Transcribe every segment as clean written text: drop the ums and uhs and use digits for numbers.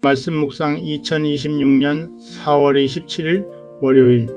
말씀 묵상 2026년 4월 27일 월요일.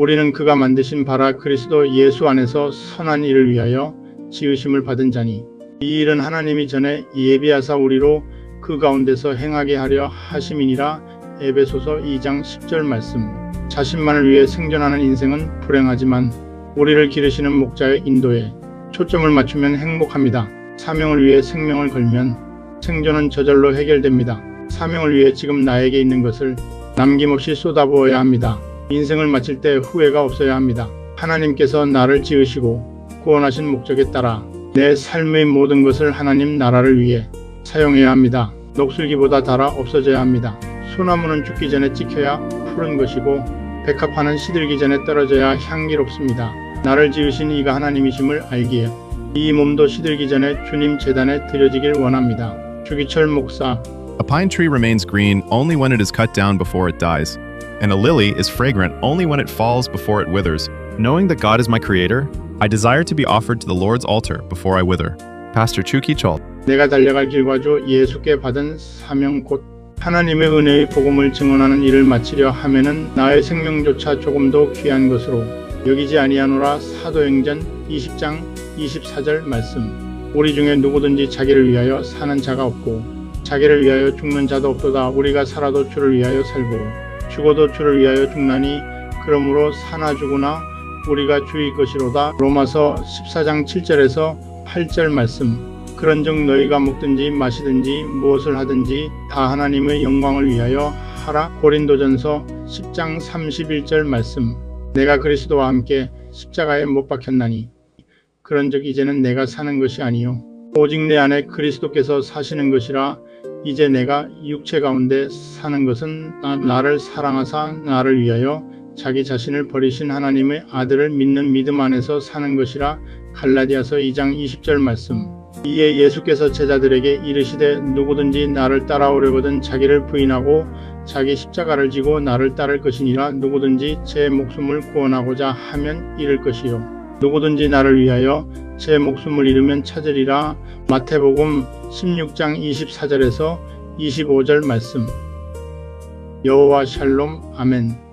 우리는 그가 만드신 바라 그리스도 예수 안에서 선한 일을 위하여 지으심을 받은 자니 이 일은 하나님이 전에 예비하사 우리로 그 가운데서 행하게 하려 하심이니라. 에베소서 2장 10절 말씀. 자신만을 위해 생존하는 인생은 불행하지만 우리를 기르시는 목자의 인도에 초점을 맞추면 행복합니다. 사명을 위해 생명을 걸면 생존은 저절로 해결됩니다. 사명을 위해 지금 나에게 있는 것을 남김없이 쏟아부어야 합니다. 인생을 마칠 때 후회가 없어야 합니다. 하나님께서 나를 지으시고 구원하신 목적에 따라 내 삶의 모든 것을 하나님 나라를 위해 사용해야 합니다. 녹슬기보다 달아 없어져야 합니다. 소나무는 죽기 전에 찍혀야 푸른 것이고 백합화는 시들기 전에 떨어져야 향기롭습니다. 나를 지으신 이가 하나님이심을 알기에 이 몸도 시들기 전에 주님 제단에 드려지길 원합니다. 주기철 목사. A pine tree remains green only when it is cut down before it dies, and a lily is fragrant only when it falls before it withers. Knowing that God is my creator, I desire to be offered to the Lord's altar before I wither. Pastor Chu Ki-chol. 내가 달려갈 길과 주 예수께 받은 사명 곧 하나님의 은혜의 복음을 증언하는 일을 마치려 하면은 나의 생명조차 조금도 귀한 것으로 여기지 아니하노라. 사도행전 20장 24절 말씀. 우리 중에 누구든지 자기를 위하여 사는 자가 없고 자기를 위하여 죽는 자도 없도다. 우리가 살아도 주를 위하여 살고 죽어도 주를 위하여 죽나니 그러므로 사나 죽으나 우리가 주의 것이로다. 로마서 14장 7절에서 8절 말씀. 그런즉 너희가 먹든지 마시든지 무엇을 하든지 다 하나님의 영광을 위하여 하라. 고린도전서 10장 31절 말씀. 내가 그리스도와 함께 십자가에 못 박혔나니 그런즉 이제는 내가 사는 것이 아니요 오직 내 안에 그리스도께서 사시는 것이라. 이제 내가 육체 가운데 사는 것은 나를 사랑하사 나를 위하여 자기 자신을 버리신 하나님의 아들을 믿는 믿음 안에서 사는 것이라. 갈라디아서 2장 20절 말씀. 이에 예수께서 제자들에게 이르시되 누구든지 나를 따라오려거든 자기를 부인하고 자기 십자가를 지고 나를 따를 것이니라. 누구든지 제 목숨을 구원하고자 하면 잃을 것이요 누구든지 나를 위하여 제 목숨을 잃으면 찾으리라. 마태복음 16장 24절에서 25절 말씀. 여호와 샬롬. 아멘.